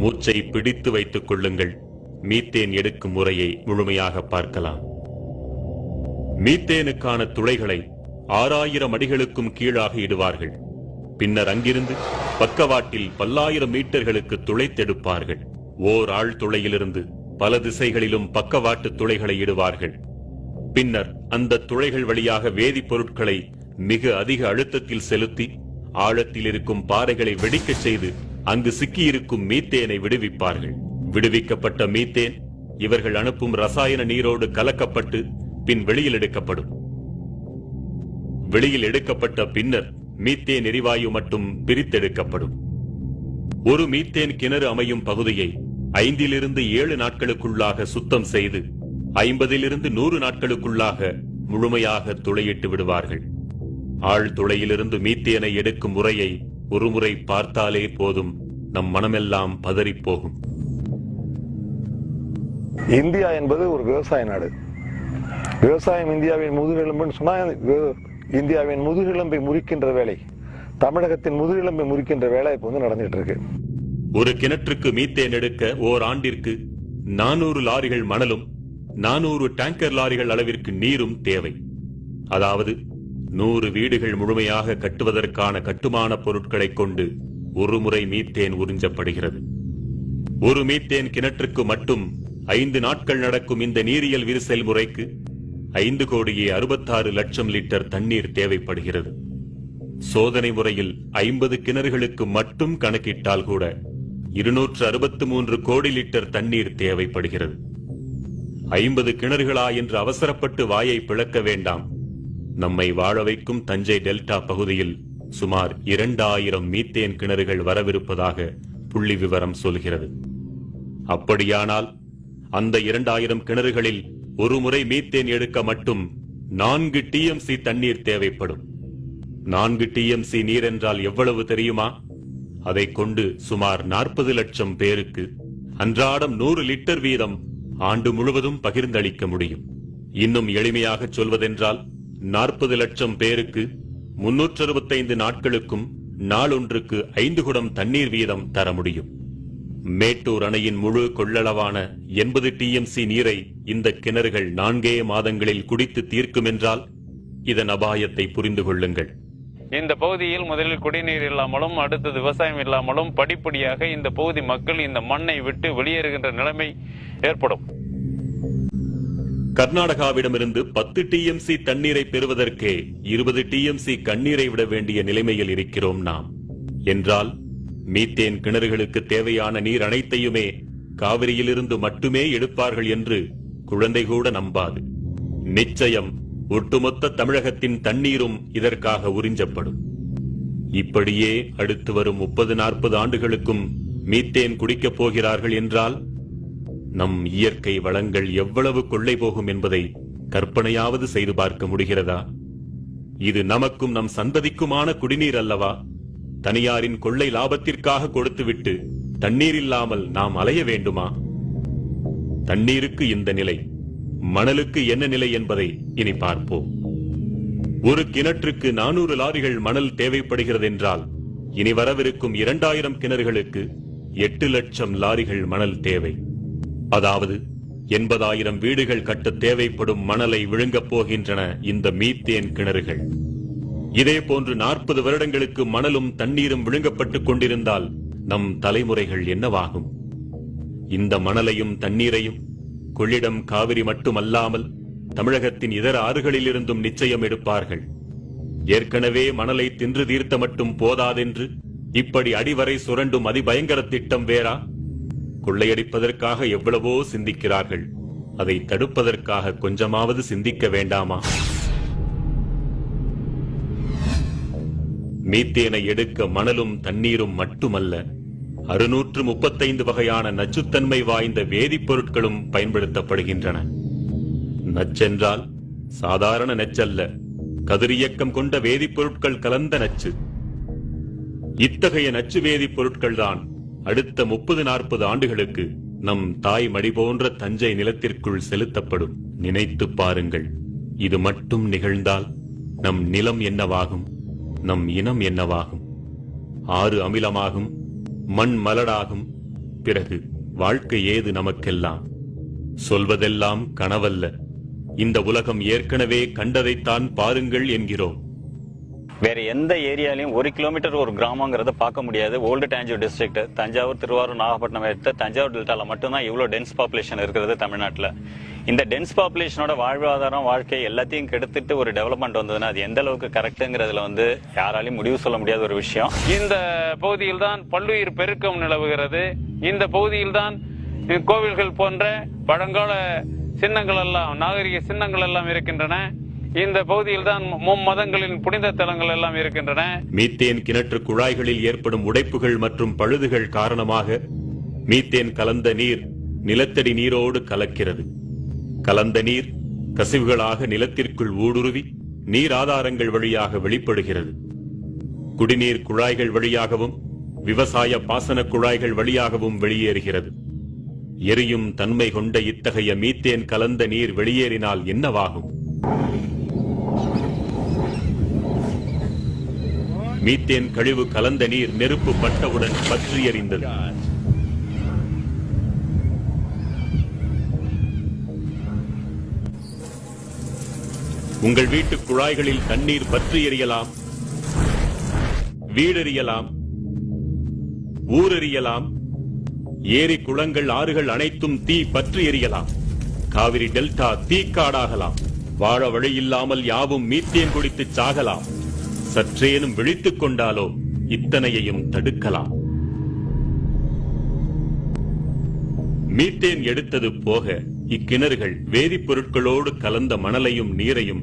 மூச்சை பிடித்து வைத்துக் கொள்ளுங்கள். மீத்தேன் எடுக்கும் முறையை முழுமையாக பார்க்கலாம். மீத்தேனுக்கான துளைகளை 6000 அடிகளுக்கும் கீழாக இடுவார்கள். பின்னர் அங்கிருந்து பக்கவாட்டில் பல்லாயிரம் மீட்டர்களுக்கு துளைத்தெடுப்பார்கள். ஓர் ஆழ்துளையிலிருந்து பல திசைகளிலும் பக்கவாட்டு துளைகளை இடுவார்கள். பின்னர் அந்த துளைகள் வழியாக வேதிப்பொருட்களை மிக அதிக அழுத்தத்தில் செலுத்தி ஆழத்தில் இருக்கும் பாறைகளை வெடிக்கச் செய்து அங்கு சிக்கியிருக்கும் மீத்தேனை விடுவிப்பார்கள். விடுவிக்கப்பட்ட மீத்தேன் இவர்கள் அனுப்பும் ரசாயன நீரோடு கலக்கப்பட்டு பின் வெளியில் எடுக்கப்படும். வெளியில் எடுக்கப்பட்ட பின்னர் மீத்தேன் எரிவாயு மட்டும் பிரித்தெடுக்கப்படும். ஒரு மீத்தேன் கிணறு அமையும் பகுதியை 5 to 7 நாட்களுக்குள்ளாக சுத்தம் செய்து 50 to 100 நாட்களுக்குள்ளாக முழுமையாக துளையிட்டு விடுவார்கள். ஆழ்துளையிலிருந்து மீத்தேனை எடுக்கும் முறையை ஒருமுறை பார்த்தாலே போதும், நம் மனமெல்லாம் பதறிப் போகும். இந்தியா என்பது ஒரு விவசாய நாடு. விவசாயம் இந்தியாவின் முதுகெலும்புன்னு சொன்னா, இந்தியாவின் முதுகெலும்பை முறிக்கின்ற வேலை, தமிழகத்தின் முதுகெலும்பை முறிக்கின்ற வேலை இப்ப நடந்துட்டு இருக்கு. ஒரு கிணற்றுக்கு மீத்தேன் எடுக்க ஓர் ஆண்டிற்கு 400 லாரிகள் மணலும் 400 டேங்கர் லாரிகள் அளவிற்கு நீரும் தேவை. அதாவது 100 வீடுகள் முழுமையாக கட்டுவதற்கான கட்டுமான பொருட்களை கொண்டு ஒரு முறை மீத்தேன் உறிஞ்சப்படுகிறது. ஒரு மீத்தேன் கிணற்றுக்கு மட்டும் 5 நாட்கள் நடக்கும் இந்த நீரியல் விரிசல் முறைக்கு 5,66,00,000 லிட்டர் தண்ணீர் தேவைப்படுகிறது. சோதனை முறையில் 50 கிணறுகளுக்கு மட்டும் கணக்கிட்டால் கூட 263 கோடி லிட்டர் தண்ணீர் தேவைப்படுகிறது. 50 கிணறுகளா என்று அவசரப்பட்டு வாயை பிளக்க வேண்டாம். நம்மை வாழ வைக்கும் தஞ்சை டெல்டா பகுதியில் சுமார் 2000 மீத்தேன் கிணறுகள் வரவிருப்பதாக புள்ளி விவரம் சொல்கிறது. அப்படியானால் அந்த 2000 கிணறுகளில் ஒரு முறை மீத்தேன் எடுக்க மட்டும் 4 TMC தண்ணீர் தேவைப்படும். 4 TMC நீர் என்றால் எவ்வளவு தெரியுமா? அதை கொண்டு சுமார் 40 லட்சம் பேருக்கு அன்றாடம் 100 லிட்டர் வீதம் ஆண்டு முழுவதும் பகிர்ந்தளிக்க முடியும். இன்னும் எளிமையாக சொல்வதென்றால் 40 லட்சம் பேருக்கு 365 நாட்களுக்கும் நாளொன்றுக்கு 5 குடம் தண்ணீர் வீதம் தர முடியும். மேட்டூர் அணையின் முழு கொள்ளளவான 80 TMC நீரை இந்த கிணறுகள் 4 மாதங்களில் குடித்து தீர்க்கும் என்றால் இதன் அபாயத்தை புரிந்து கொள்ளுங்கள். இந்த பகுதியில் முதலில் குடிநீர் இல்லாமலும் அடுத்தது விவசாயம் இல்லாமலும் படிப்படியாக இந்த பகுதி மக்கள் இந்த மண்ணை விட்டு வெளியேறுகின்ற நிலைமை ஏற்படும். கர்நாடகாவிடமிருந்து 10 TMC தண்ணீரை பெறுவதற்கே 20 TMC கண்ணீரை விட வேண்டிய நிலைமையில் இருக்கிறோம் நாம். என்றால் மீத்தேன் கிணறுகளுக்கு தேவையான நீர் அனைத்தையுமே காவிரியிலிருந்து மட்டுமே எடுப்பார்கள் என்று குழந்தை கூட நம்பாது. நிச்சயம் ஒட்டுமொத்த தமிழகத்தின் தண்ணீரும் இதற்காக உறிஞ்சப்படும். இப்படியே அடுத்து வரும் 30-40 ஆண்டுகளுக்கும் மீத்தேன் குடிக்கப் போகிறார்கள் என்றால் நம் இயற்கை வளங்கள் எவ்வளவு கொள்ளை போகும் என்பதை கற்பனையாவது செய்து பார்க்க முடிகிறதா? இது நமக்கும் நம் சந்ததிக்குமான குடிநீர் அல்லவா? தனியாரின் கொள்ளை லாபத்திற்காக கொடுத்துவிட்டு தண்ணீர் இல்லாமல் நாம் அலைய வேண்டுமா? தண்ணீருக்கு இந்த நிலை, மணலுக்கு என்ன நிலை என்பதை இனி பார்ப்போம். ஒரு கிணற்றுக்கு 400 லாரிகள் மணல் தேவைப்படுகிறது என்றால் இனி வரவிருக்கும் 2000 கிணறுகளுக்கு 8 லட்சம் லாரிகள் மணல் தேவை. அதாவது 80,000 வீடுகள் கட்ட தேவைப்படும் மணலை விழுங்கப் போகின்றன இந்த மீத்தேன் கிணறுகள். இதே போன்று 40 வருடங்களுக்கு மணலும் தண்ணீரும் விழுங்கப்பட்டுக் கொண்டிருந்தால் நம் தலைமுறைகள் என்னவாகும்? இந்த மணலையும் தண்ணீரையும் கொள்ளிடம் காவிரி மட்டுமல்லாமல் தமிழகத்தின் இதர ஆறுகளிலிருந்தும் நிச்சயம் எடுப்பார்கள். ஏற்கனவே மணலை தின்று தீர்த்த மட்டும் போதாதென்று இப்படி அடிவரை சுரண்டும் அதிபயங்கர திட்டம் வேறா? கொள்ளையடிப்பதற்காக எவ்வளவோ சிந்திக்கிறார்கள், அதை தடுப்பதற்காக கொஞ்சமாவது சிந்திக்க வேண்டாமா? மீத்தேனை எடுக்க மணலும் தண்ணீரும் மட்டுமல்ல, 635 வகையான நச்சுத்தன்மை வாய்ந்த வேதிப்பொருட்களும் பயன்படுத்தப்படுகின்றன. நச்சென்றால் சாதாரண நச்சல்ல, கதிரியக்கம் கொண்ட வேதிப்பொருட்கள் கலந்த நச்சு. இத்தகைய நச்சு வேதிப்பொருட்கள் தான் அடுத்த 30-40 ஆண்டுகளுக்கு நம் தாய் மடி போன்ற தஞ்சை நிலத்திற்குள் செலுத்தப்படும். நினைத்து பாருங்கள், இது மட்டும் நிகழ்ந்தால் நம் நிலம் என்னவாகும்? நம் இனம் என்னவாகும்? ஆறு அமிலமாகும், மண் மலடாகும், பிறகு வாழ்க்கை ஏது நமக்கெல்லாம்? சொல்வதெல்லாம் கனவல்ல, இந்த உலகம் ஏற்கனவே கண்டதைத்தான் பாருங்கள் என்கிறோம். வேற எந்த ஏரியாலையும் 1 கிலோமீட்டர் ஒரு கிராமங்கிறத பார்க்க முடியாது. ஓல்டு டாஞ்சூர் டிஸ்ட்ரிக்ட், தஞ்சாவூர், திருவாரூர், நாகப்பட்டினம் எடுத்த தஞ்சாவூர் டெல்டால மட்டும்தான் இவ்வளவு டென்ஸ் பாப்புலேஷன் இருக்கிறது தமிழ்நாட்டில். இந்த டென்ஸ் பாப்புலேஷனோட வாழ்வாதாரம், வாழ்க்கை எல்லாத்தையும் கெடுத்துட்டு ஒரு டெவலப்மெண்ட் வந்ததுன்னா அது எந்த அளவுக்கு கரெக்டுங்கிறதுல யாராலையும் முடிவு சொல்ல முடியாத ஒரு விஷயம். இந்த பகுதியில் தான் பல்லுயிர் பெருக்கம் நிலவுகிறது. இந்த பகுதியில் தான் கோவில்கள் போன்ற பழங்கால சின்னங்கள் எல்லாம், நாகரிக சின்னங்கள் எல்லாம் இருக்கின்றன. இந்த பகுதியில் தான் மும்மதங்களின் புனித தலங்கள் எல்லாம் இருக்கின்றன. மீத்தேன் கிணற்று குழாய்களில் ஏற்படும் உடைப்புகள் மற்றும் பழுதுகள் காரணமாக மீத்தேன் கலந்த நீர் நிலத்தடி நீரோடு கலக்கிறது. கலந்த நீர் கசிவுகளாக நிலத்திற்குள் ஊடுருவி நீர் ஆதாரங்கள் வழியாக வெளிப்படுகிறது. குடிநீர் குழாய்கள் வழியாகவும் விவசாய பாசன குழாய்கள் வழியாகவும் வெளியேறுகிறது. எரியும் தன்மை கொண்ட இத்தகைய மீத்தேன் கலந்த நீர் வெளியேறினால் என்னவாகும்? மீத்தேன் கழிவு கலந்த நீர் நெருப்பு பட்டவுடன் பற்றி எறிந்தது. உங்கள் வீட்டு குழாய்களில் தண்ணீர் பற்றி எறியலாம், வீடெறியலாம், ஊரெறியலாம், ஏரி குளங்கள் ஆறுகள் அனைத்தும் தீ பற்றி எறியலாம். காவிரி டெல்டா தீக்காடாகலாம். வாழ வழியில்லாமல் யாவும் மீத்தேன் குடித்து சாகலாம். சற்றேனும் விழித்துக் கொண்டாலோ இத்தனையையும் தடுக்கலாம். மீத்தேன் எடுத்தது போக இக்கிணறுகள் வேதிப்பொருட்களோடு கலந்த மணலையும் நீரையும்